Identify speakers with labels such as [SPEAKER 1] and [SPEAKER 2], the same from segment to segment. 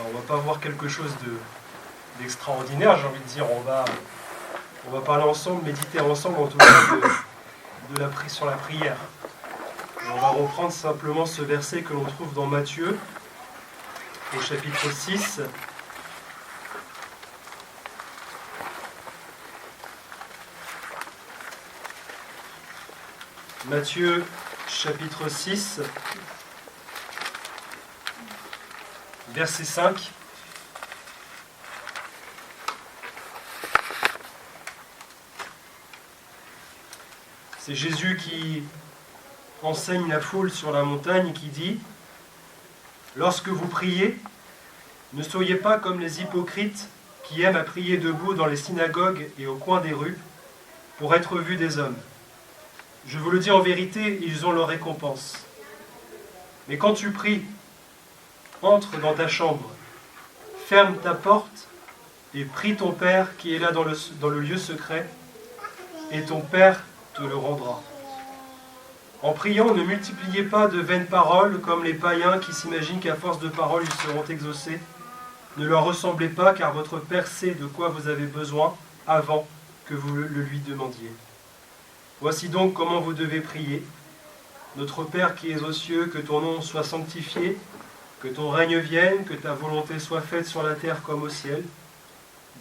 [SPEAKER 1] on va pas voir quelque chose d'extraordinaire, j'ai envie de dire. On va parler ensemble, méditer ensemble en tout cas sur la prière. Et on va reprendre simplement ce verset que l'on trouve dans Matthieu, au chapitre 6. Matthieu, chapitre 6, verset 5. C'est Jésus qui enseigne la foule sur la montagne et qui dit « Lorsque vous priez, ne soyez pas comme les hypocrites qui aiment à prier debout dans les synagogues et au coin des rues pour être vus des hommes. Je vous le dis en vérité, ils ont leur récompense. Mais quand tu pries, entre dans ta chambre, ferme ta porte et prie ton Père qui est là dans le lieu secret, et ton Père te le rendra. En priant, ne multipliez pas de vaines paroles comme les païens qui s'imaginent qu'à force de paroles ils seront exaucés. Ne leur ressemblez pas, car votre Père sait de quoi vous avez besoin avant que vous le lui demandiez. Voici donc comment vous devez prier. Notre Père qui es aux cieux, que ton nom soit sanctifié, que ton règne vienne, que ta volonté soit faite sur la terre comme au ciel.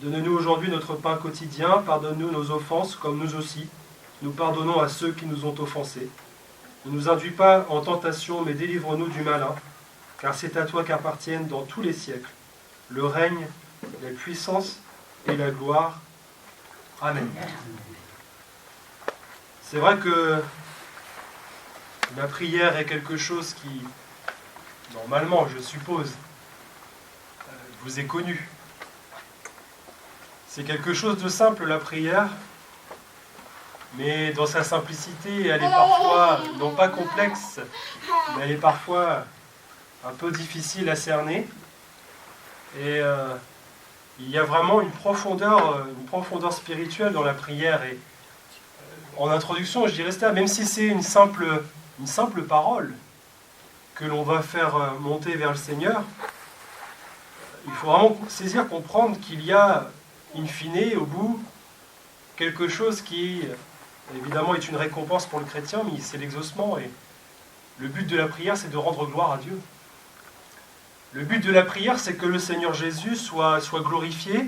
[SPEAKER 1] Donne-nous aujourd'hui notre pain quotidien, pardonne-nous nos offenses comme nous aussi. Nous pardonnons à ceux qui nous ont offensés. Ne nous induis pas en tentation, mais délivre-nous du malin, car c'est à toi qu'appartiennent dans tous les siècles le règne, la puissance et la gloire. Amen. C'est vrai que la prière est quelque chose qui, normalement, je suppose, vous est connu. C'est quelque chose de simple, la prière, mais dans sa simplicité, elle est parfois, non pas complexe, mais elle est parfois un peu difficile à cerner. Et il y a vraiment une profondeur spirituelle dans la prière. Et en introduction, je dirais ça, même si c'est une simple parole que l'on va faire monter vers le Seigneur, il faut vraiment saisir, comprendre qu'il y a, in fine, au bout, quelque chose qui, évidemment, est une récompense pour le chrétien, mais c'est l'exaucement. Et le but de la prière, c'est de rendre gloire à Dieu. Le but de la prière, c'est que le Seigneur Jésus soit glorifié,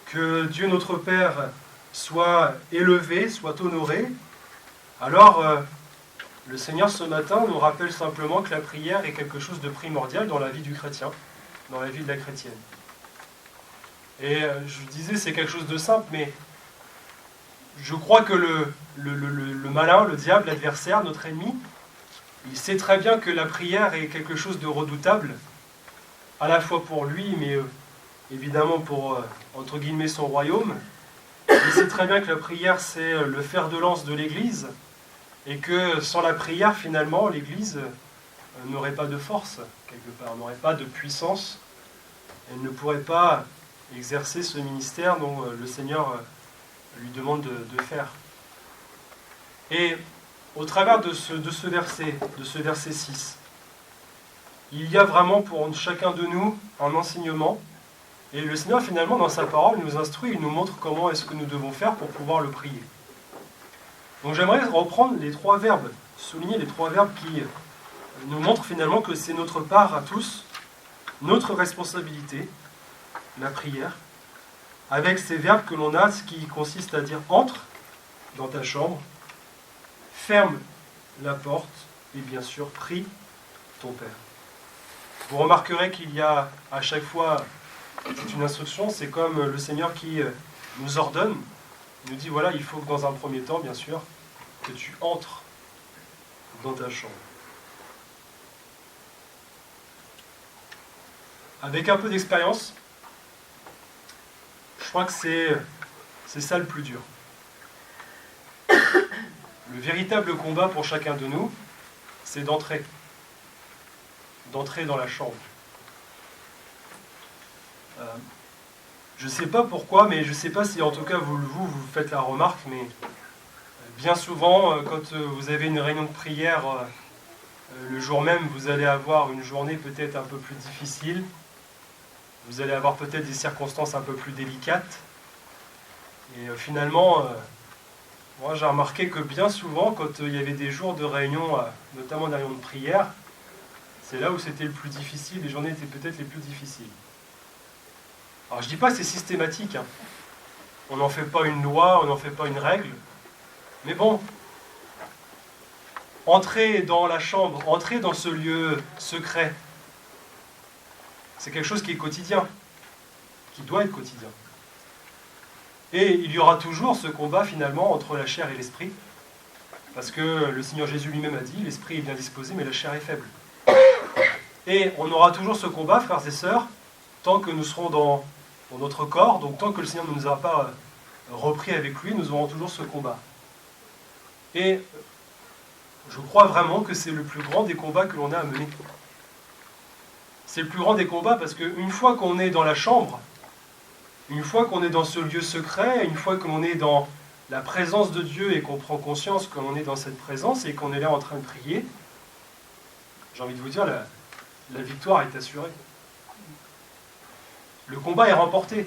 [SPEAKER 1] que Dieu notre Père soit élevé, soit honoré. Alors, le Seigneur ce matin nous rappelle simplement que la prière est quelque chose de primordial dans la vie du chrétien, dans la vie de la chrétienne. Et je disais, c'est quelque chose de simple, mais je crois que le malin, le diable, l'adversaire, notre ennemi, il sait très bien que la prière est quelque chose de redoutable, à la fois pour lui, mais évidemment pour, entre guillemets, son royaume. Il sait très bien que la prière, c'est le fer de lance de l'Église, et que sans la prière, finalement, l'Église n'aurait pas de force, quelque part, n'aurait pas de puissance. Elle ne pourrait pas exercer ce ministère dont le Seigneur lui demande de faire. Et au travers de ce verset 6, il y a vraiment pour chacun de nous un enseignement. Et le Seigneur, finalement, dans sa parole, nous instruit, il nous montre comment est-ce que nous devons faire pour pouvoir le prier. Donc j'aimerais reprendre les trois verbes, souligner les trois verbes qui nous montrent finalement que c'est notre part à tous, notre responsabilité, la prière, avec ces verbes que l'on a, ce qui consiste à dire « entre dans ta chambre », « ferme la porte » et bien sûr « prie ton Père ». Vous remarquerez qu'il y a à chaque fois, c'est une instruction, c'est comme le Seigneur qui nous ordonne, il nous dit voilà, il faut que dans un premier temps, bien sûr, que tu entres dans ta chambre. Avec un peu d'expérience, je crois que c'est ça le plus dur. Le véritable combat pour chacun de nous, c'est d'entrer dans la chambre. Je ne sais pas pourquoi, mais je ne sais pas si en tout cas vous faites la remarque, mais bien souvent, quand vous avez une réunion de prière, le jour même, vous allez avoir une journée peut-être un peu plus difficile. vous allez avoir peut-être des circonstances un peu plus délicates. Et finalement, moi j'ai remarqué que bien souvent, quand il y avait des jours de réunion, notamment des réunions de prière, c'est là où c'était le plus difficile, les journées étaient peut-être les plus difficiles. Alors je ne dis pas que c'est systématique, hein. On n'en fait pas une loi, on n'en fait pas une règle, mais bon, entrer dans la chambre, entrer dans ce lieu secret, c'est quelque chose qui est quotidien, qui doit être quotidien. Et il y aura toujours ce combat finalement entre la chair et l'esprit, parce que le Seigneur Jésus lui-même a dit, l'esprit est bien disposé, mais la chair est faible. Et on aura toujours ce combat, frères et sœurs, tant que nous serons dans notre corps, donc tant que le Seigneur ne nous aura pas repris avec lui, nous aurons toujours ce combat. Et je crois vraiment que c'est le plus grand des combats que l'on a à mener. C'est le plus grand des combats parce qu'une fois qu'on est dans la chambre, une fois qu'on est dans ce lieu secret, une fois que l'on est dans la présence de Dieu et qu'on prend conscience que l'on est dans cette présence et qu'on est là en train de prier, j'ai envie de vous dire, la victoire est assurée. Le combat est remporté.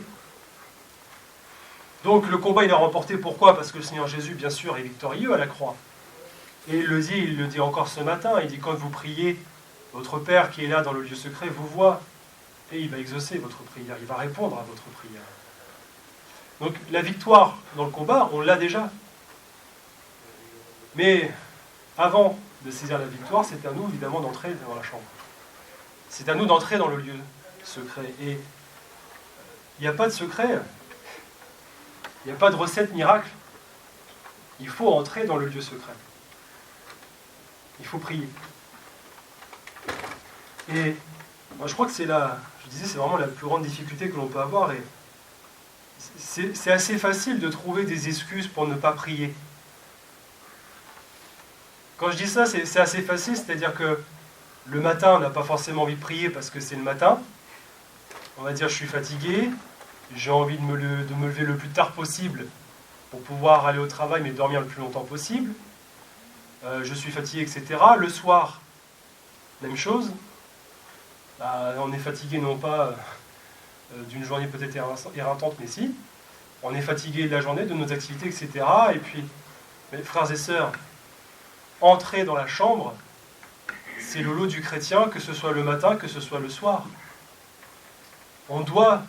[SPEAKER 1] Donc le combat il est remporté, pourquoi? Parce que le Seigneur Jésus, bien sûr, est victorieux à la croix. Et il le dit encore ce matin, il dit quand vous priez, votre Père qui est là dans le lieu secret vous voit, et il va exaucer votre prière, il va répondre à votre prière. Donc la victoire dans le combat, on l'a déjà. Mais avant de saisir la victoire, c'est à nous évidemment d'entrer dans la chambre. C'est à nous d'entrer dans le lieu secret. Et il n'y a pas de secret, il n'y a pas de recette miracle. Il faut entrer dans le lieu secret. Il faut prier. Et moi je crois que c'est vraiment la plus grande difficulté que l'on peut avoir. Et c'est assez facile de trouver des excuses pour ne pas prier. Quand je dis ça, c'est assez facile, c'est-à-dire que le matin, on n'a pas forcément envie de prier parce que c'est le matin. On va dire je suis fatigué, j'ai envie de me lever le plus tard possible pour pouvoir aller au travail mais dormir le plus longtemps possible. Je suis fatigué, etc. Le soir, même chose. On est fatigué non pas d'une journée peut-être éreintante, mais si. On est fatigué de la journée, de nos activités, etc. Et puis, mes frères et sœurs, entrer dans la chambre, c'est le lot du chrétien, que ce soit le matin, que ce soit le soir. On doit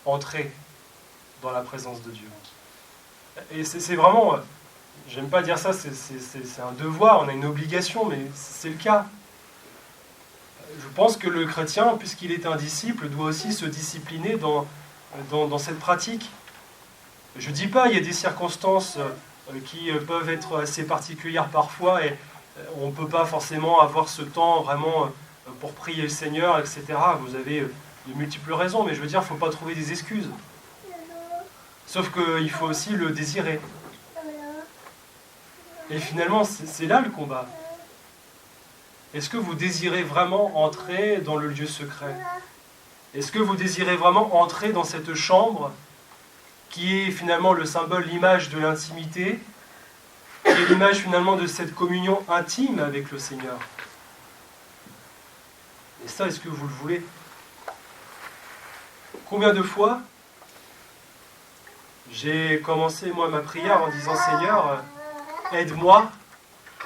[SPEAKER 1] entrer dans la présence de Dieu. Et c'est vraiment, j'aime pas dire ça, c'est un devoir, on a une obligation, mais c'est le cas. Je pense que le chrétien, puisqu'il est un disciple, doit aussi se discipliner dans cette pratique. Je ne dis pas, il y a des circonstances qui peuvent être assez particulières parfois, et on ne peut pas forcément avoir ce temps vraiment pour prier le Seigneur, etc. Vous avez de multiples raisons, mais je veux dire, il ne faut pas trouver des excuses. Sauf qu'il faut aussi le désirer. Et finalement, c'est là le combat. Est-ce que vous désirez vraiment entrer dans le lieu secret? Est-ce que vous désirez vraiment entrer dans cette chambre qui est finalement le symbole, l'image de l'intimité, qui est l'image finalement de cette communion intime avec le Seigneur? Et ça, est-ce que vous le voulez? Combien de fois j'ai commencé moi ma prière en disant Seigneur, aide-moi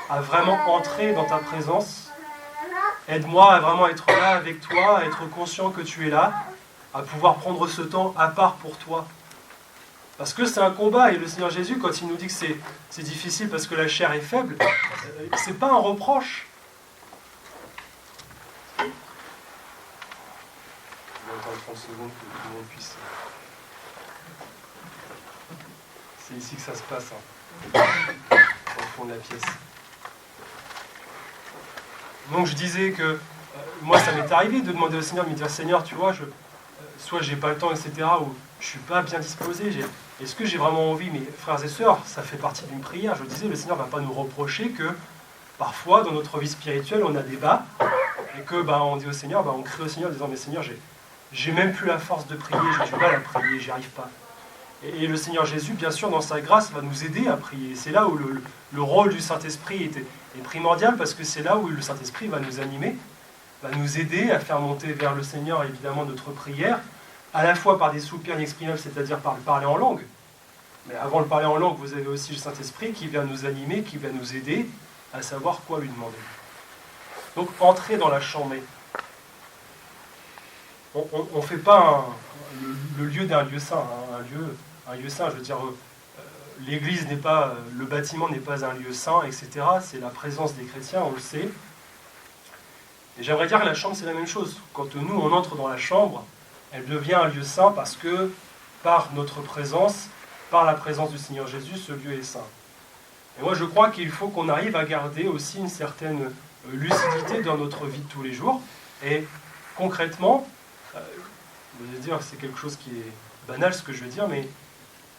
[SPEAKER 1] à vraiment entrer dans ta présence, aide-moi à vraiment être là avec toi, à être conscient que tu es là, à pouvoir prendre ce temps à part pour toi. Parce que c'est un combat, et le Seigneur Jésus, quand il nous dit que c'est difficile parce que la chair est faible, c'est pas un reproche. Je vais attendre 30 secondes que tout le monde puisse... C'est ici que ça se passe, hein, au fond de la pièce. Donc je disais que moi ça m'est arrivé de demander au Seigneur, de me dire Seigneur, tu vois, soit j'ai pas le temps, etc., ou je suis pas bien disposé, est-ce que j'ai vraiment envie? Mais frères et sœurs, ça fait partie d'une prière. Je disais, le Seigneur ne va pas nous reprocher que parfois dans notre vie spirituelle on a des bas, et que on dit au Seigneur, on crie au Seigneur en disant mais Seigneur, j'ai même plus la force de prier, j'ai du mal à prier, j'y arrive pas. Et le Seigneur Jésus, bien sûr, dans sa grâce, va nous aider à prier. C'est là où le rôle du Saint-Esprit est primordial, parce que c'est là où le Saint-Esprit va nous animer, va nous aider à faire monter vers le Seigneur, évidemment, notre prière, à la fois par des soupirs inexprimables, c'est-à-dire par le parler en langue. Mais avant le parler en langue, vous avez aussi le Saint-Esprit qui vient nous animer, qui vient nous aider à savoir quoi lui demander. Donc, entrer dans la chambre. On ne fait pas le lieu d'un lieu saint, hein, un lieu saint, je veux dire, l'église n'est pas, le bâtiment n'est pas un lieu saint, etc. C'est la présence des chrétiens, on le sait. Et j'aimerais dire que la chambre, c'est la même chose. Quand nous, on entre dans la chambre, elle devient un lieu saint parce que, par notre présence, par la présence du Seigneur Jésus, ce lieu est saint. Et moi, je crois qu'il faut qu'on arrive à garder aussi une certaine lucidité dans notre vie de tous les jours. Et concrètement, vous allez dire, c'est quelque chose qui est banal ce que je veux dire, mais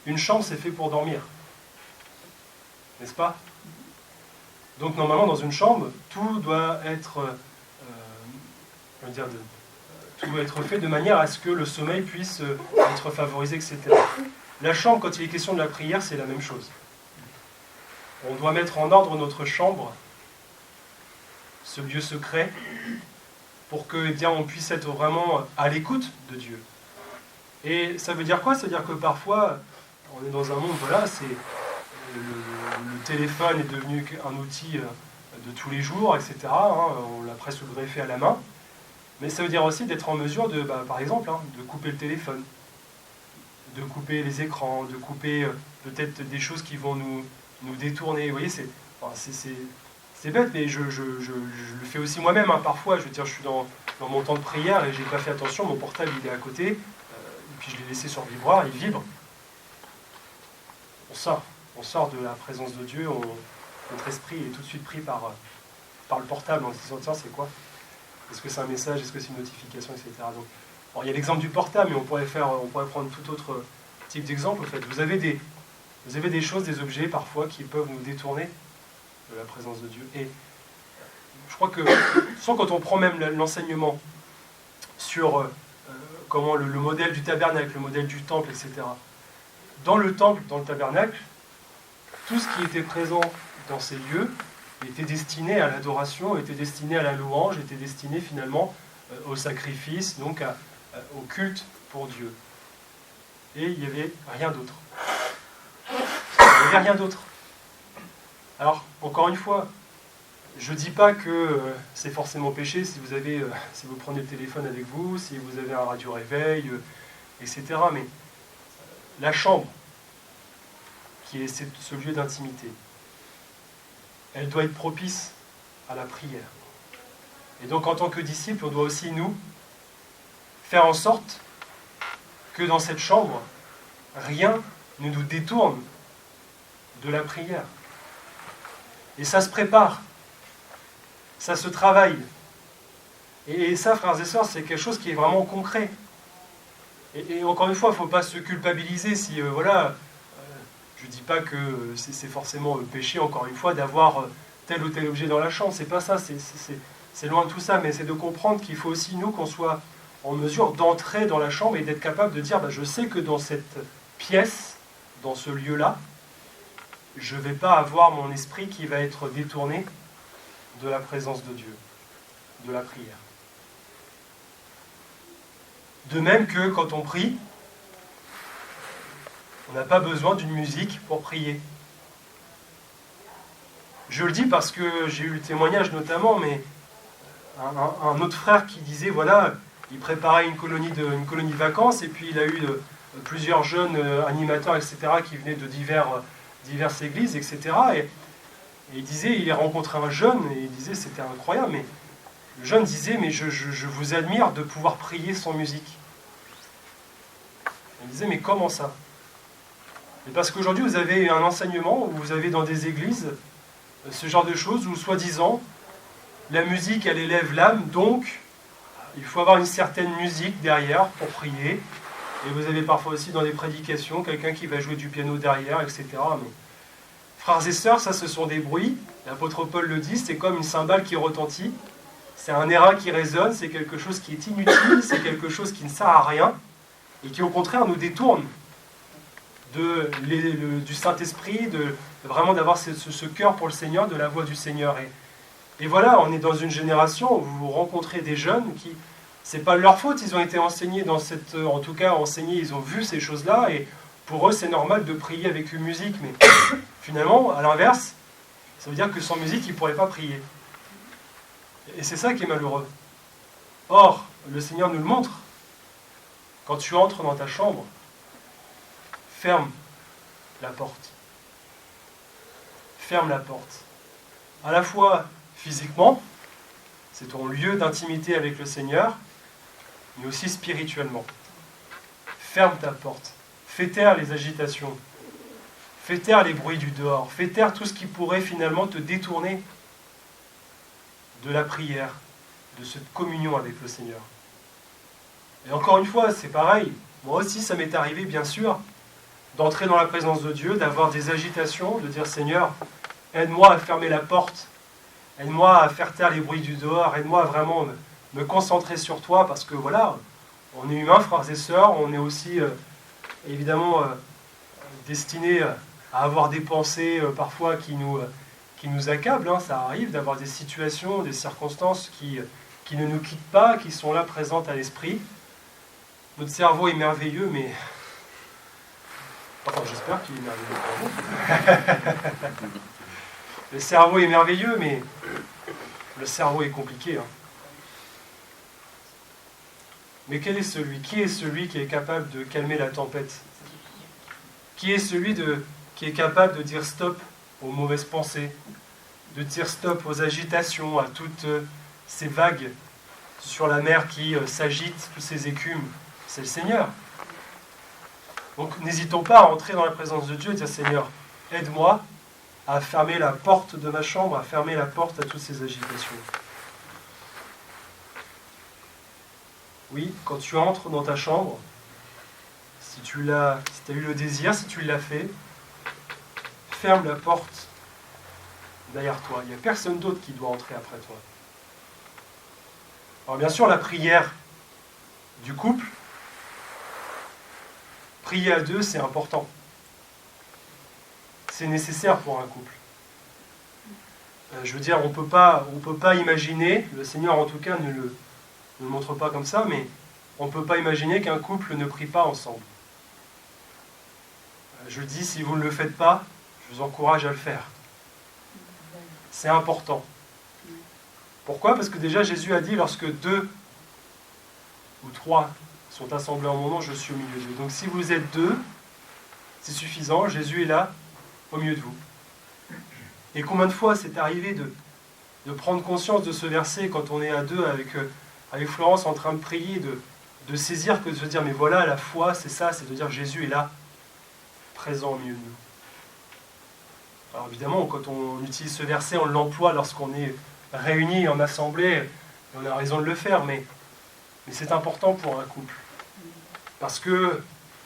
[SPEAKER 1] une chambre c'est fait pour dormir. N'est-ce pas? Donc normalement dans une chambre, tout doit être, tout doit être fait de manière à ce que le sommeil puisse être favorisé, etc. La chambre, quand il est question de la prière, c'est la même chose. On doit mettre en ordre notre chambre, ce lieu secret, pour que eh bien, on puisse être vraiment à l'écoute de Dieu. Et ça veut dire quoi? Ça veut dire que parfois, on est dans un monde, voilà, le téléphone est devenu un outil de tous les jours, etc. On l'a presque greffé à la main. Mais ça veut dire aussi d'être en mesure de, par exemple, de couper le téléphone, de couper les écrans, de couper peut-être des choses qui vont nous détourner. Vous voyez, c'est bête, mais je le fais aussi moi-même. Parfois, je veux dire, je suis dans mon temps de prière et j'ai pas fait attention, mon portable il est à côté, et puis je l'ai laissé sur vibreur, il vibre. On sort de la présence de Dieu, notre esprit est tout de suite pris par le portable en se disant tiens, c'est quoi? Est-ce que c'est un message? Est-ce que c'est une notification, etc. Donc, alors, il y a l'exemple du portable, mais on pourrait prendre tout autre type d'exemple. En fait, vous avez des choses, des objets parfois qui peuvent nous détourner de la présence de Dieu. Et je crois que, quand on prend même l'enseignement sur comment le modèle du tabernacle, le modèle du temple, etc. Dans le temple, dans le tabernacle, tout ce qui était présent dans ces lieux était destiné à l'adoration, était destiné à la louange, était destiné finalement au sacrifice, donc au culte pour Dieu. Et il n'y avait rien d'autre. Il n'y avait rien d'autre. Alors, encore une fois, je ne dis pas que c'est forcément péché si vous prenez le téléphone avec vous, si vous avez un radio-réveil, etc. Mais la chambre, qui est ce lieu d'intimité, elle doit être propice à la prière. Et donc, en tant que disciples, on doit aussi, nous, faire en sorte que dans cette chambre, rien ne nous détourne de la prière. Et ça se prépare, ça se travaille. Et ça, frères et sœurs, c'est quelque chose qui est vraiment concret. Et encore une fois, il ne faut pas se culpabiliser si, je ne dis pas que c'est forcément péché, encore une fois, d'avoir tel ou tel objet dans la chambre. C'est pas ça, c'est loin de tout ça, mais c'est de comprendre qu'il faut aussi, nous, qu'on soit en mesure d'entrer dans la chambre et d'être capable de dire, je sais que dans cette pièce, dans ce lieu-là, je ne vais pas avoir mon esprit qui va être détourné de la présence de Dieu, de la prière. De même que quand on prie, on n'a pas besoin d'une musique pour prier. Je le dis parce que j'ai eu le témoignage notamment, mais un autre frère qui disait, il préparait une colonie de vacances, et puis il a eu plusieurs jeunes animateurs, etc., qui venaient de diverses églises, etc., et il disait, il a rencontré un jeune, et il disait, c'était incroyable, mais le jeune disait, mais je vous admire de pouvoir prier sans musique. Il disait, mais comment ça? Et parce qu'aujourd'hui, vous avez un enseignement, où vous avez dans des églises ce genre de choses, où soi-disant, la musique, elle élève l'âme, donc il faut avoir une certaine musique derrière pour prier. Et vous avez parfois aussi dans les prédications, quelqu'un qui va jouer du piano derrière, etc. Mais, frères et sœurs, ça, ce sont des bruits. L'apôtre Paul le dit, c'est comme une cymbale qui retentit. C'est un airain qui résonne, c'est quelque chose qui est inutile, c'est quelque chose qui ne sert à rien, et qui au contraire nous détourne du Saint-Esprit, vraiment d'avoir ce cœur pour le Seigneur, de la voix du Seigneur. Et voilà, on est dans une génération où vous rencontrez des jeunes qui, c'est pas leur faute, ils ont été enseignés dans cette... En tout cas, enseignés, ils ont vu ces choses-là, et pour eux, c'est normal de prier avec une musique, mais finalement, à l'inverse, ça veut dire que sans musique, ils ne pourraient pas prier. Et c'est ça qui est malheureux. Or, le Seigneur nous le montre. Quand tu entres dans ta chambre, ferme la porte. Ferme la porte. À la fois physiquement, c'est ton lieu d'intimité avec le Seigneur, mais aussi spirituellement. Ferme ta porte. Fais taire les agitations. Fais taire les bruits du dehors. Fais taire tout ce qui pourrait finalement te détourner de la prière, de cette communion avec le Seigneur. Et encore une fois, c'est pareil. Moi aussi, ça m'est arrivé, bien sûr, d'entrer dans la présence de Dieu, d'avoir des agitations, de dire « Seigneur, aide-moi à fermer la porte. Aide-moi à faire taire les bruits du dehors. Aide-moi à vraiment me concentrer sur toi. » Parce que voilà, on est humains, frères et sœurs. On est aussi, évidemment, destinés à avoir des pensées parfois qui nous accablent. Hein. Ça arrive d'avoir des situations, des circonstances qui ne nous quittent pas, qui sont là présentes à l'esprit. Notre cerveau est merveilleux, mais... Enfin, j'espère qu'il est merveilleux pour vous. Le cerveau est merveilleux, mais le cerveau est compliqué. Hein. Mais qui est celui qui est capable de calmer la tempête? Qui est celui qui est capable de dire stop aux mauvaises pensées, de dire stop aux agitations, à toutes ces vagues sur la mer qui s'agitent, tous ces écumes? C'est le Seigneur. Donc n'hésitons pas à entrer dans la présence de Dieu et dire « Seigneur, aide-moi à fermer la porte de ma chambre, à fermer la porte à toutes ces agitations. » Oui, quand tu entres dans ta chambre, si tu as eu le désir, si tu l'as fait, ferme la porte derrière toi. Il n'y a personne d'autre qui doit entrer après toi. Alors bien sûr, la prière du couple, prier à deux, c'est important. C'est nécessaire pour un couple. Je veux dire, on peut pas imaginer, le Seigneur en tout cas ne le montre pas comme ça, mais on ne peut pas imaginer qu'un couple ne prie pas ensemble. Je dis, si vous ne le faites pas, je vous encourage à le faire. C'est important. Pourquoi? Parce que déjà Jésus a dit, lorsque 2 ou 3 sont assemblés en mon nom, je suis au milieu d'eux. Donc si vous êtes 2, c'est suffisant, Jésus est là, au milieu de vous. Et combien de fois c'est arrivé de prendre conscience de ce verset quand on est à 2 avec Florence en train de prier, de saisir, que de se dire, mais voilà, la foi, c'est ça, c'est de dire Jésus est là, présent au milieu de nous. Alors évidemment, quand on utilise ce verset, on l'emploie lorsqu'on est réunis en assemblée, et on a raison de le faire, mais c'est important pour un couple. Parce que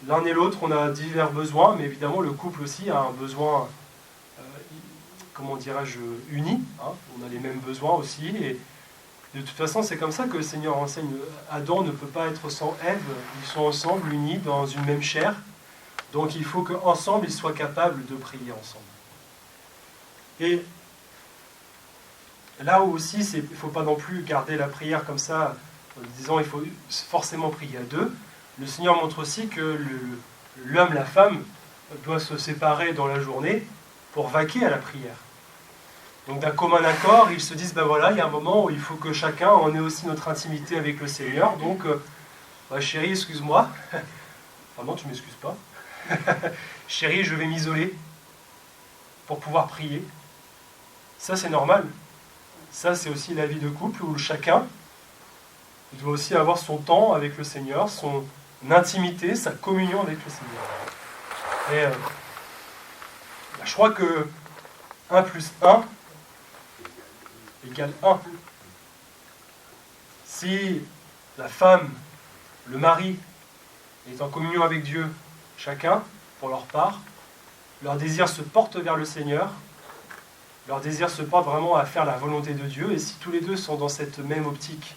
[SPEAKER 1] l'un et l'autre, on a divers besoins, mais évidemment, le couple aussi a un besoin, comment dirais-je, uni. Hein, on a les mêmes besoins aussi, et de toute façon, c'est comme ça que le Seigneur enseigne. Adam ne peut pas être sans Ève, ils sont ensemble, unis dans une même chair, donc il faut qu'ensemble, ils soient capables de prier ensemble. Et là où aussi, il ne faut pas non plus garder la prière comme ça, en disant il faut forcément prier à 2. Le Seigneur montre aussi que l'homme, la femme, doit se séparer dans la journée pour vaquer à la prière. Donc d'un commun accord, ils se disent, ben voilà, il y a un moment où il faut que chacun en ait aussi notre intimité avec le Seigneur. Donc, chérie, excuse-moi. Ah non, tu ne m'excuses pas. Chérie, je vais m'isoler pour pouvoir prier. Ça, c'est normal. Ça, c'est aussi la vie de couple où chacun doit aussi avoir son temps avec le Seigneur, son intimité, sa communion avec le Seigneur. Et je crois que 1 plus 1 égale 1. Si la femme, le mari, est en communion avec Dieu, chacun, pour leur part, leur désir se porte vers le Seigneur, leur désir se porte vraiment à faire la volonté de Dieu, et si tous les deux sont dans cette même optique,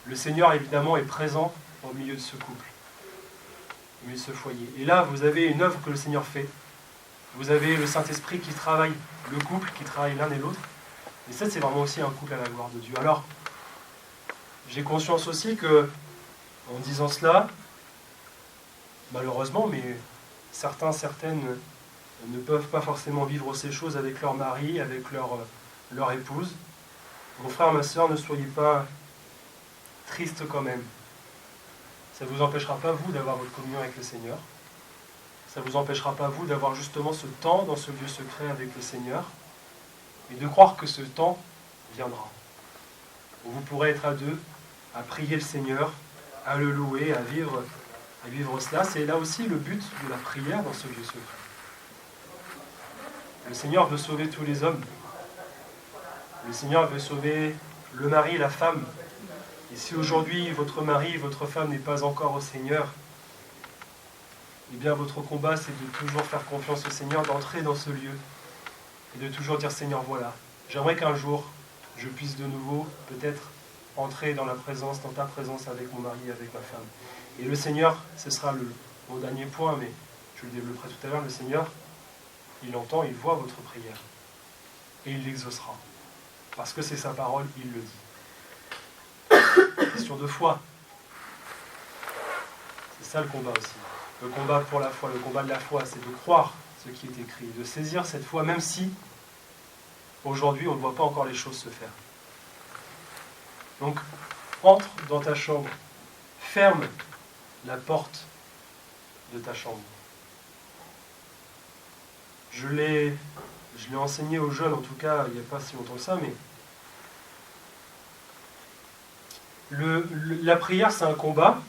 [SPEAKER 1] le Seigneur, évidemment, est présent au milieu de ce couple, au milieu de ce foyer. Et là, vous avez une œuvre que le Seigneur fait. Vous avez le Saint-Esprit qui travaille, le couple qui travaille l'un et l'autre. Et ça, c'est vraiment aussi un couple à la gloire de Dieu. Alors, j'ai conscience aussi que, en disant cela, malheureusement, mais certains, certaines ne peuvent pas forcément vivre ces choses avec leur mari, avec leur épouse. Mon frère, ma soeur, ne soyez pas tristes quand même. Ça ne vous empêchera pas, vous, d'avoir votre communion avec le Seigneur. Ça ne vous empêchera pas, vous, d'avoir justement ce temps dans ce lieu secret avec le Seigneur. Et de croire que ce temps viendra. Où vous pourrez être à deux, à prier le Seigneur, à le louer, à vivre cela. C'est là aussi le but de la prière dans ce lieu secret. Le Seigneur veut sauver tous les hommes. Le Seigneur veut sauver le mari, la femme. Et si aujourd'hui votre mari, votre femme n'est pas encore au Seigneur, eh bien votre combat c'est de toujours faire confiance au Seigneur, d'entrer dans ce lieu et de toujours dire Seigneur voilà, j'aimerais qu'un jour je puisse de nouveau peut-être entrer dans la présence, dans ta présence avec mon mari, avec ma femme. Et le Seigneur, ce sera mon dernier point, mais je le développerai tout à l'heure, le Seigneur, il entend, il voit votre prière. Et il l'exaucera. Parce que c'est sa parole, il le dit. Question de foi. C'est ça le combat aussi. Le combat pour la foi, le combat de la foi, c'est de croire ce qui est écrit, de saisir cette foi, même si aujourd'hui on ne voit pas encore les choses se faire. Donc, entre dans ta chambre, ferme la porte de ta chambre. Je l'ai enseigné aux jeunes, en tout cas, il n'y a pas si longtemps que ça, mais la prière, c'est un combat.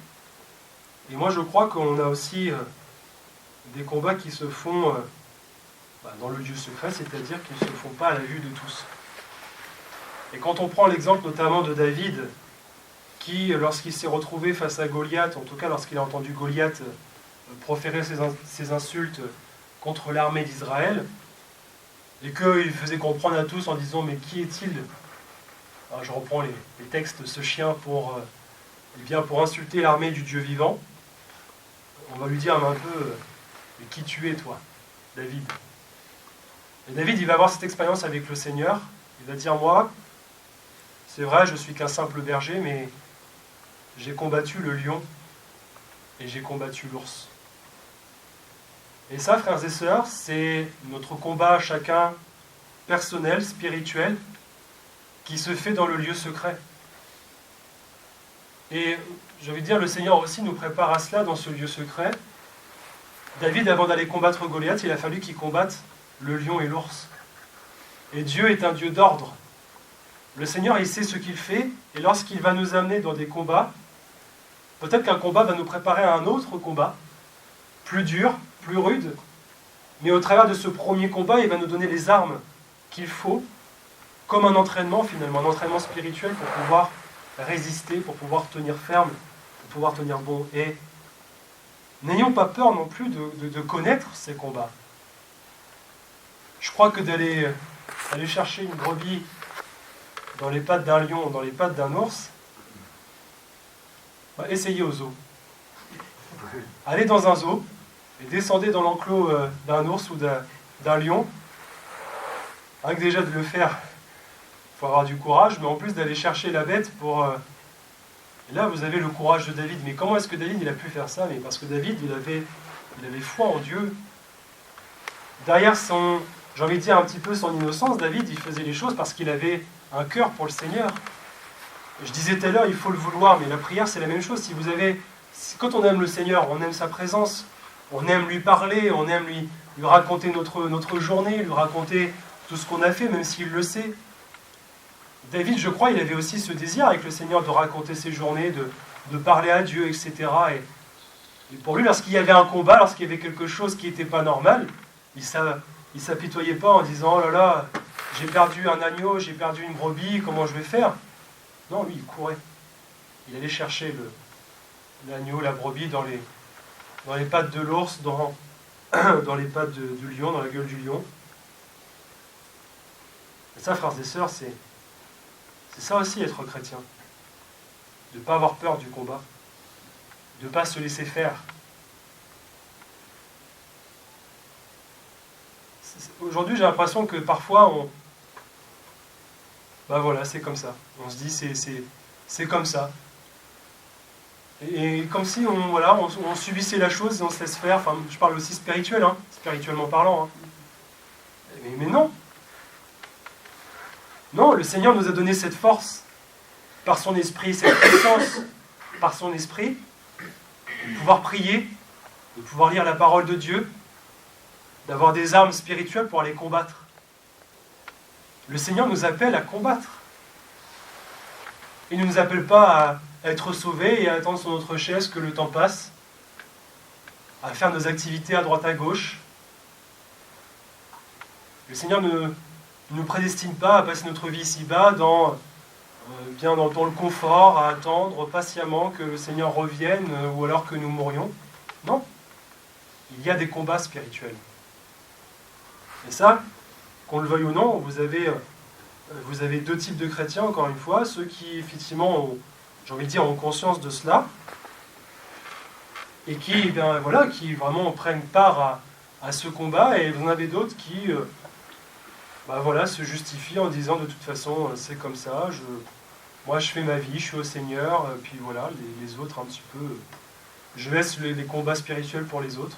[SPEAKER 1] Et moi, je crois qu'on a aussi des combats qui se font dans le lieu secret, c'est-à-dire qu'ils ne se font pas à la vue de tous. Et quand on prend l'exemple notamment de David, qui, lorsqu'il s'est retrouvé face à Goliath, en tout cas lorsqu'il a entendu Goliath proférer ses insultes contre l'armée d'Israël, et qu'il faisait comprendre à tous en disant « Mais qui est-il » Alors, je reprends les textes, ce chien il vient pour insulter l'armée du Dieu vivant. On va lui dire un peu « Mais qui tu es, toi, David ?» Et David, il va avoir cette expérience avec le Seigneur. Il va dire « Moi, c'est vrai, je suis qu'un simple berger, mais j'ai combattu le lion et j'ai combattu l'ours. » Et ça, frères et sœurs, c'est notre combat chacun personnel, spirituel, qui se fait dans le lieu secret. Et je vais dire, le Seigneur aussi nous prépare à cela dans ce lieu secret. David, avant d'aller combattre Goliath, il a fallu qu'il combatte le lion et l'ours. Et Dieu est un Dieu d'ordre. Le Seigneur, il sait ce qu'il fait, et lorsqu'il va nous amener dans des combats, peut-être qu'un combat va nous préparer à un autre combat, plus dur, plus rude, mais au travers de ce premier combat, il va nous donner les armes qu'il faut, comme un entraînement finalement, un entraînement spirituel pour pouvoir résister, pour pouvoir tenir ferme, pour pouvoir tenir bon. Et n'ayons pas peur non plus de connaître ces combats. Je crois que d'aller chercher une brebis dans les pattes d'un lion, dans les pattes d'un ours, essayez au zoo. Allez dans un zoo et descendez dans l'enclos d'un ours ou d'un lion. Rien que déjà de le faire, il faut avoir du courage, mais en plus d'aller chercher la bête pour... Et là, vous avez le courage de David. Mais comment est-ce que David il a pu faire ça? Mais parce que David, il avait foi en Dieu. Derrière son, j'ai envie de dire un petit peu son innocence, David, il faisait les choses parce qu'il avait un cœur pour le Seigneur. Je disais tout à l'heure, il faut le vouloir, mais la prière, c'est la même chose. Quand on aime le Seigneur, on aime sa présence, on aime lui parler, on aime lui raconter notre journée, lui raconter tout ce qu'on a fait, même s'il le sait. David, je crois, il avait aussi ce désir avec le Seigneur de raconter ses journées, de parler à Dieu, etc. Et pour lui, lorsqu'il y avait un combat, lorsqu'il y avait quelque chose qui n'était pas normal, il ne s'apitoyait pas en disant « Oh là là, j'ai perdu un agneau, j'ai perdu une brebis, comment je vais faire ?» Non, lui, il courait. Il allait chercher l'agneau, la brebis dans les pattes de l'ours, dans les pattes du lion, dans la gueule du lion. Et ça, frères et sœurs, c'est ça aussi être chrétien. De ne pas avoir peur du combat. De ne pas se laisser faire. Aujourd'hui, j'ai l'impression que parfois, voilà, c'est comme ça. On se dit, c'est comme ça. Et comme si on subissait la chose et on se laisse faire. Enfin, je parle aussi spirituel, hein, spirituellement parlant. Hein. Mais non. Non, le Seigneur nous a donné cette force par son esprit, cette puissance par son esprit, de pouvoir prier, de pouvoir lire la parole de Dieu, d'avoir des armes spirituelles pour aller combattre. Le Seigneur nous appelle à combattre. Il ne nous appelle pas à être sauvés et à attendre sur notre chaise que le temps passe, à faire nos activités à droite à gauche. Le Seigneur ne nous prédestine pas à passer notre vie ici-bas dans le confort, à attendre patiemment que le Seigneur revienne ou alors que nous mourions. Non. Il y a des combats spirituels. Et ça, qu'on le veuille ou non, vous avez deux types de chrétiens, encore une fois, ceux qui effectivement ont conscience de cela, et qui vraiment prennent part à ce combat, et vous en avez d'autres qui se justifient en disant de toute façon c'est comme ça, moi je fais ma vie, je suis au Seigneur, puis voilà, les autres un petit peu, je laisse les combats spirituels pour les autres.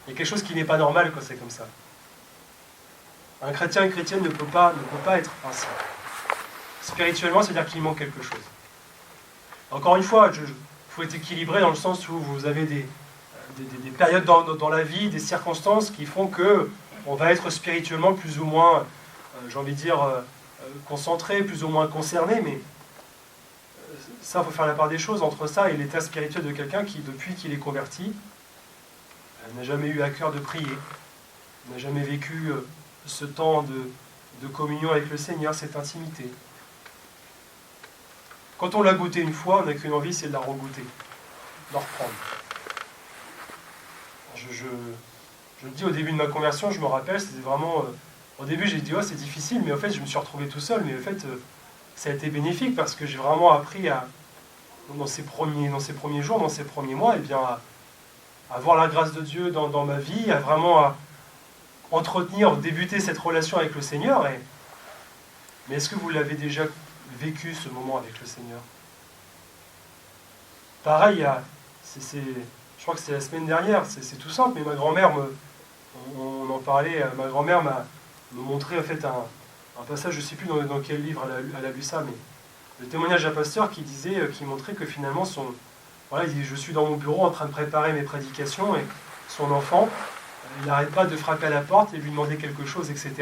[SPEAKER 1] Il y a quelque chose qui n'est pas normal quand c'est comme ça. Un chrétien et une chrétienne ne peut pas être ainsi. Spirituellement, c'est-à-dire qu'il manque quelque chose. Encore une fois, il faut être équilibré dans le sens où vous avez des périodes dans la vie, des circonstances qui font que on va être spirituellement plus ou moins, concentré, plus ou moins concerné, mais ça, il faut faire la part des choses entre ça et l'état spirituel de quelqu'un qui, depuis qu'il est converti, n'a jamais eu à cœur de prier, n'a jamais vécu ce temps de communion avec le Seigneur, cette intimité. Quand on l'a goûté une fois, on n'a qu'une envie, c'est de la regoûter, de la reprendre. Je le dis au début de ma conversion, je me rappelle, c'était vraiment... au début, j'ai dit, c'est difficile, mais en fait, je me suis retrouvé tout seul, mais en fait, ça a été bénéfique parce que j'ai vraiment appris dans ces premiers jours, dans ces premiers mois, à voir la grâce de Dieu dans ma vie, à vraiment débuter cette relation avec le Seigneur. Mais est-ce que vous l'avez déjà vécu, ce moment avec le Seigneur? Pareil, je crois que c'est la semaine dernière, c'est tout simple, mais ma grand-mère, on en parlait, ma grand-mère m'a montré en fait un passage, je ne sais plus dans quel livre elle a lu ça, mais le témoignage d'un pasteur qui montrait que finalement, il dit, je suis dans mon bureau en train de préparer mes prédications, et son enfant, il n'arrête pas de frapper à la porte et lui demander quelque chose, etc.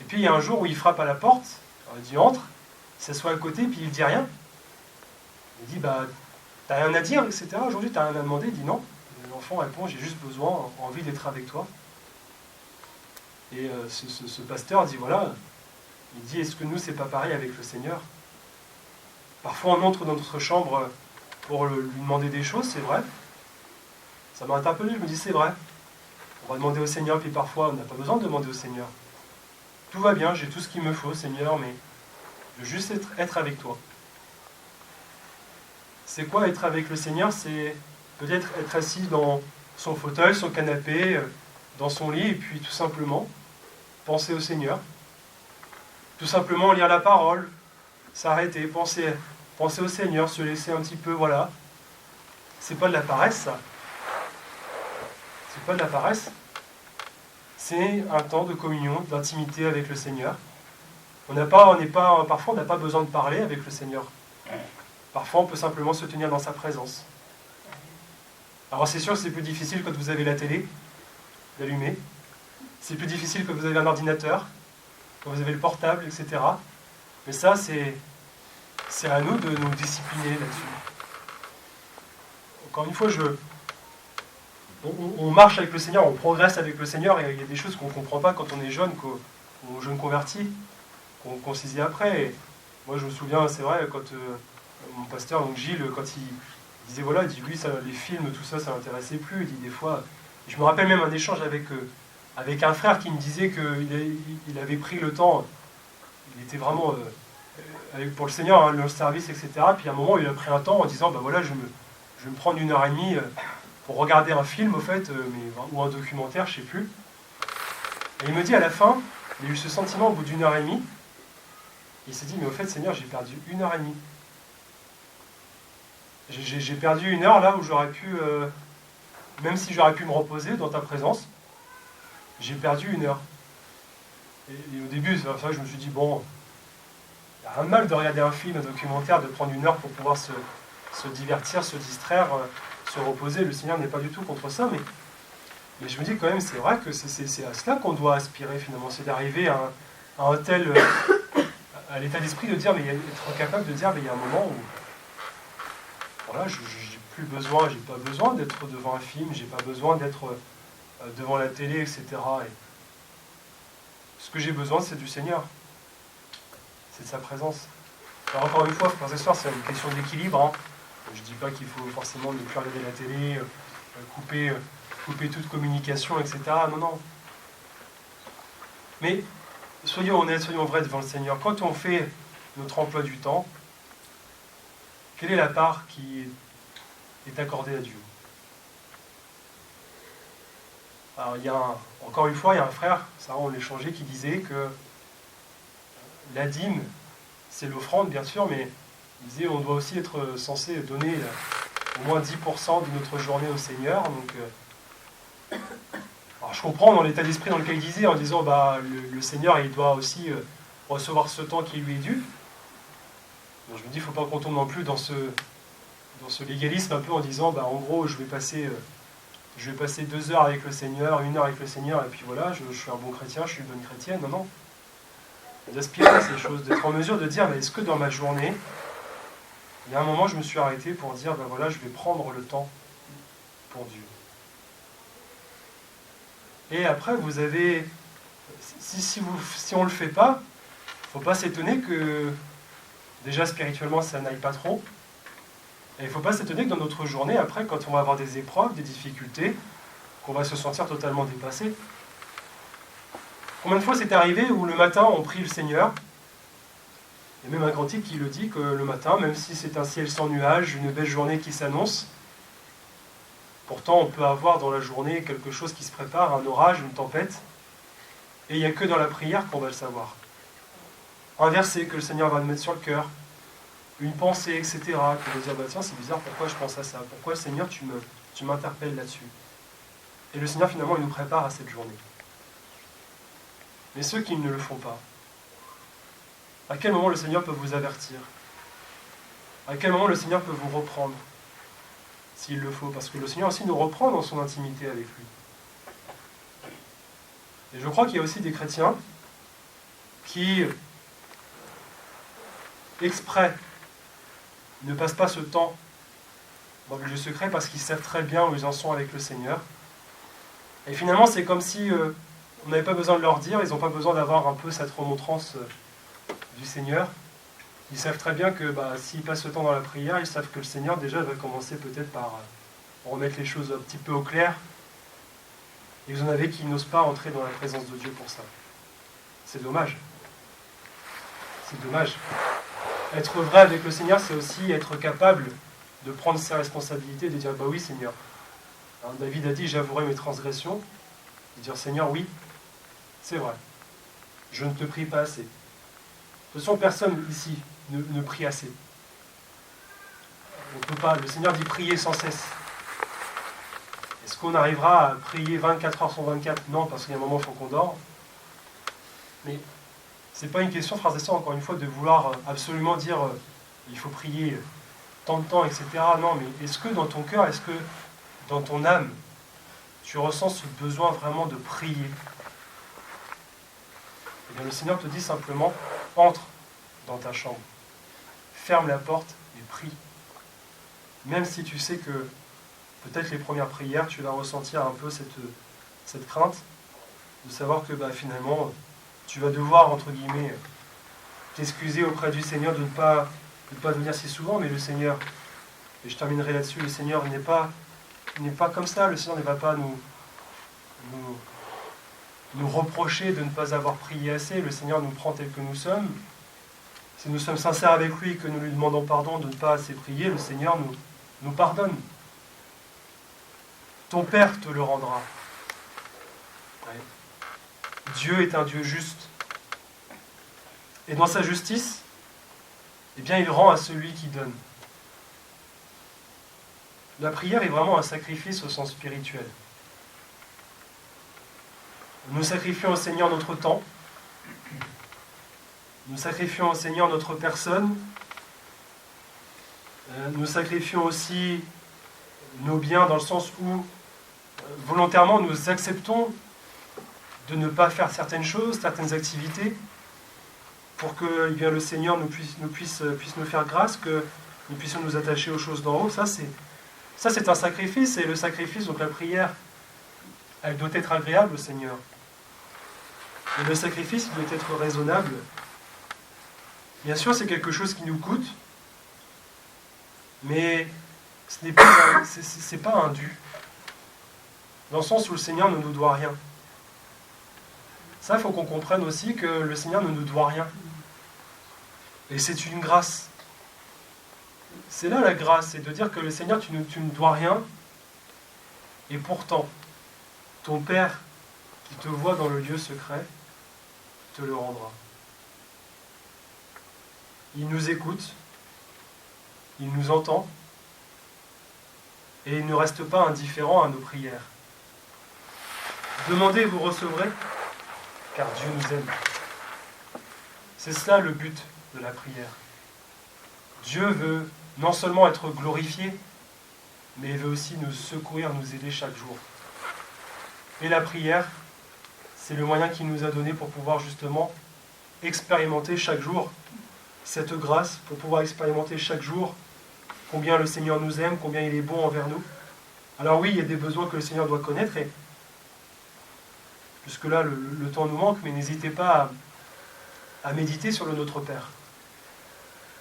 [SPEAKER 1] Et puis il y a un jour où il frappe à la porte, il dit entre, il s'assoit à côté, puis il dit rien. Il dit, t'as rien à dire, etc. Aujourd'hui, t'as rien à demander. Il dit non. L'enfant répond, j'ai juste envie d'être avec toi. Et ce pasteur dit, il dit, est-ce que nous, c'est pas pareil avec le Seigneur? Parfois, on entre dans notre chambre pour lui demander des choses, c'est vrai. Ça m'a interpellé, je me dis, c'est vrai. On va demander au Seigneur, puis parfois, on n'a pas besoin de demander au Seigneur. Tout va bien, j'ai tout ce qu'il me faut, Seigneur, mais je veux juste être avec toi. C'est quoi être avec le Seigneur? C'est peut-être être assis dans son fauteuil, son canapé, dans son lit, et puis tout simplement penser au Seigneur. Tout simplement lire la parole, s'arrêter, penser au Seigneur, se laisser un petit peu, C'est pas de la paresse, ça. C'est pas de la paresse. C'est un temps de communion, d'intimité avec le Seigneur. Parfois, on n'a pas besoin de parler avec le Seigneur. Parfois, on peut simplement se tenir dans sa présence. Alors, c'est sûr que c'est plus difficile quand vous avez la télé d'allumer. C'est plus difficile quand vous avez un ordinateur, quand vous avez le portable, etc. Mais ça, c'est à nous de nous discipliner là-dessus. Encore une fois, on marche avec le Seigneur, on progresse avec le Seigneur, et il y a des choses qu'on ne comprend pas quand on est jeune, qu'aux jeunes convertis, qu'on saisit après. Et moi, je me souviens, c'est vrai, quand mon pasteur, donc Gilles, quand il disait, il dit, lui, les films, tout ça, ça l'intéressait plus. Il dit, des fois, je me rappelle même un échange avec un frère qui me disait qu'il avait pris le temps, il était vraiment pour le Seigneur, le service, etc. Puis à un moment, il a pris un temps en disant, je vais me prendre 1h30 pour regarder un film, au fait, ou un documentaire, je ne sais plus. Et il me dit, à la fin, il a eu ce sentiment, au bout d'1h30, Il s'est dit, mais au fait, Seigneur, j'ai perdu 1 heure et demie. J'ai perdu 1 heure là où j'aurais pu, même si j'aurais pu me reposer dans ta présence, j'ai perdu 1 heure. Et au début, c'est vrai que je me suis dit, bon, il n'y a rien de mal de regarder un film, un documentaire, de prendre 1 heure pour pouvoir se divertir, se distraire, se reposer. Le Seigneur n'est pas du tout contre ça, mais je me dis quand même, c'est vrai que c'est à cela qu'on doit aspirer finalement, c'est d'arriver à un tel, à l'état d'esprit de dire, mais être capable de dire, mais il y a un moment où, voilà, j'ai pas besoin d'être devant un film, j'ai pas besoin d'être devant la télé, etc. Et ce que j'ai besoin, c'est du Seigneur, c'est de sa présence. Alors encore une fois, frères et sœurs, c'est une question d'équilibre. Hein. Je ne dis pas qu'il faut forcément ne plus regarder la télé, couper toute communication, etc. Non, non. Mais soyons honnêtes, soyons vrais devant le Seigneur. Quand on fait notre emploi du temps, quelle est la part qui est accordée à Dieu? Alors, encore une fois, il y a un frère, ça on l'a changé, qui disait que la dîme, c'est l'offrande, bien sûr, mais il disait on doit aussi être censé donner au moins 10% de notre journée au Seigneur. Donc, alors je comprends dans l'état d'esprit dans lequel il disait, en disant bah, le Seigneur il doit aussi recevoir ce temps qui lui est dû. Donc, je me dis il ne faut pas qu'on tombe non plus dans ce légalisme un peu en disant bah, en gros je vais passer 2 heures avec le Seigneur, 1 heure avec le Seigneur, et puis voilà, je suis un bon chrétien, je suis une bonne chrétienne. Non, non. D'aspirer à ces choses, d'être en mesure de dire bah, est-ce que dans ma journée, il y a un moment je me suis arrêté pour dire ben voilà, je vais prendre le temps pour Dieu. Et après, vous avez, si on ne le fait pas, il ne faut pas s'étonner que déjà spirituellement ça n'aille pas trop. Et il ne faut pas s'étonner que dans notre journée, après, quand on va avoir des épreuves, des difficultés, qu'on va se sentir totalement dépassé. Combien de fois c'est arrivé où le matin on prie le Seigneur? Il y a même un cantique qui le dit que le matin, même si c'est un ciel sans nuages, une belle journée qui s'annonce, pourtant on peut avoir dans la journée quelque chose qui se prépare, un orage, une tempête, et il n'y a que dans la prière qu'on va le savoir. Un verset que le Seigneur va nous mettre sur le cœur, une pensée, etc., qui va dire bah, tiens, c'est bizarre, pourquoi je pense à ça? Pourquoi Seigneur tu m'interpelles là-dessus? Et le Seigneur finalement il nous prépare à cette journée. Mais ceux qui ne le font pas, à quel moment le Seigneur peut vous avertir? À quel moment le Seigneur peut vous reprendre? S'il le faut, parce que le Seigneur aussi nous reprend dans son intimité avec lui. Et je crois qu'il y a aussi des chrétiens qui, exprès, ne passent pas ce temps dans le lieu secret parce qu'ils savent très bien où ils en sont avec le Seigneur. Et finalement, c'est comme si on n'avait pas besoin de leur dire, ils n'ont pas besoin d'avoir un peu cette remontrance du Seigneur. Ils savent très bien que s'ils passent ce temps dans la prière, ils savent que le Seigneur déjà va commencer peut-être par remettre les choses un petit peu au clair. Et vous en avez qui n'osent pas entrer dans la présence de Dieu pour ça. C'est dommage. C'est dommage. Être vrai avec le Seigneur, c'est aussi être capable de prendre ses responsabilités et de dire bah oui Seigneur. Alors, David a dit j'avouerai mes transgressions. De dire Seigneur oui, c'est vrai. Je ne te prie pas assez. De toute façon, personne ici ne prie assez. On ne peut pas. Le Seigneur dit prier sans cesse. Est-ce qu'on arrivera à prier 24 heures sur 24? Non, parce qu'il y a un moment, il faut qu'on dort. Mais ce n'est pas une question, frères et sœurs, encore une fois, de vouloir absolument dire il faut prier tant de temps, etc. Non, mais est-ce que dans ton cœur, est-ce que dans ton âme, tu ressens ce besoin vraiment de prier? Eh bien, le Seigneur te dit simplement, entre dans ta chambre, ferme la porte et prie. Même si tu sais que peut-être les premières prières, tu vas ressentir un peu cette crainte de savoir que finalement, tu vas devoir, entre guillemets, t'excuser auprès du Seigneur de ne pas venir si souvent, mais le Seigneur, et je terminerai là-dessus, le Seigneur n'est pas comme ça, le Seigneur ne va pas nous reprocher de ne pas avoir prié assez, le Seigneur nous prend tel que nous sommes. Si nous sommes sincères avec lui et que nous lui demandons pardon de ne pas assez prier, le Seigneur nous pardonne. Ton Père te le rendra. Ouais. Dieu est un Dieu juste. Et dans sa justice, eh bien, il rend à celui qui donne. La prière est vraiment un sacrifice au sens spirituel. Nous sacrifions au Seigneur notre temps, nous sacrifions au Seigneur notre personne, nous sacrifions aussi nos biens dans le sens où volontairement nous acceptons de ne pas faire certaines choses, certaines activités, pour que eh bien, le Seigneur puisse nous faire grâce, que nous puissions nous attacher aux choses d'en haut. Ça c'est un sacrifice, et le sacrifice, donc la prière, elle doit être agréable au Seigneur. Et le sacrifice, il doit être raisonnable. Bien sûr, c'est quelque chose qui nous coûte, mais ce n'est pas un dû. Dans le sens où le Seigneur ne nous doit rien. Ça, il faut qu'on comprenne aussi que le Seigneur ne nous doit rien. Et c'est une grâce. C'est là la grâce, c'est de dire que le Seigneur, tu ne dois rien, et pourtant, ton Père qui te voit dans le lieu secret, te le rendra. Il nous écoute, il nous entend, et il ne reste pas indifférent à nos prières. Demandez et vous recevrez, car Dieu nous aime. C'est cela le but de la prière. Dieu veut non seulement être glorifié, mais il veut aussi nous secourir, nous aider chaque jour. Et la prière, c'est le moyen qu'il nous a donné pour pouvoir justement expérimenter chaque jour cette grâce, pour pouvoir expérimenter chaque jour combien le Seigneur nous aime, combien il est bon envers nous. Alors oui, il y a des besoins que le Seigneur doit connaître, et jusque-là, le temps nous manque, mais n'hésitez pas à méditer sur le Notre Père.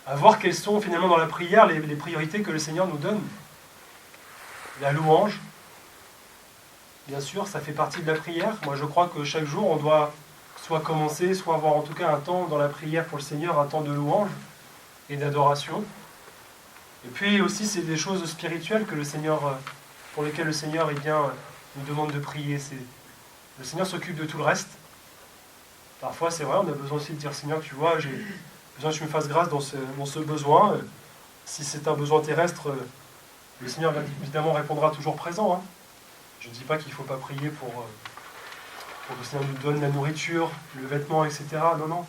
[SPEAKER 1] À voir quelles sont finalement dans la prière les priorités que le Seigneur nous donne. La louange, bien sûr, ça fait partie de la prière. Moi, je crois que chaque jour, on doit soit commencer, soit avoir en tout cas un temps dans la prière pour le Seigneur, un temps de louange et d'adoration. Et puis aussi, c'est des choses spirituelles que le Seigneur, pour lesquelles le Seigneur nous demande de prier. Le Seigneur s'occupe de tout le reste. Parfois, c'est vrai, on a besoin aussi de dire, Seigneur, tu vois, j'ai besoin que tu me fasses grâce dans ce besoin. Si c'est un besoin terrestre, le Seigneur évidemment répondra toujours présent. Hein. Je ne dis pas qu'il ne faut pas prier pour que le Seigneur nous donne la nourriture, le vêtement, etc. Non, non.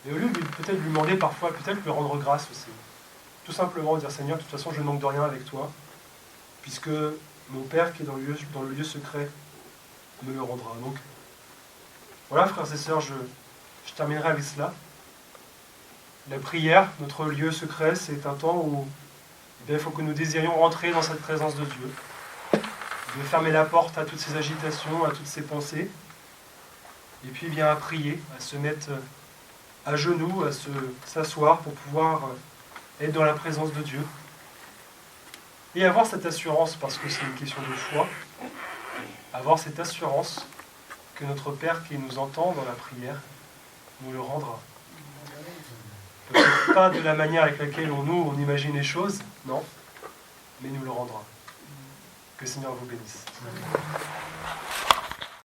[SPEAKER 1] Mais au lieu de peut-être lui demander parfois, peut-être lui rendre grâce aussi. Tout simplement dire, Seigneur, de toute façon, je ne manque de rien avec toi, puisque mon Père qui est dans le lieu secret me le rendra. Donc, voilà, frères et sœurs, je terminerai avec cela. La prière, notre lieu secret, c'est un temps où il faut que nous désirions rentrer dans cette présence de Dieu, de fermer la porte à toutes ces agitations, à toutes ces pensées, et puis bien à prier, à se mettre à genoux, à s'asseoir pour pouvoir être dans la présence de Dieu. Et avoir cette assurance, parce que c'est une question de foi, avoir cette assurance que notre Père qui nous entend dans la prière nous le rendra. Peut-être pas de la manière avec laquelle on imagine les choses, non, mais nous le rendra. Que le Seigneur vous bénisse.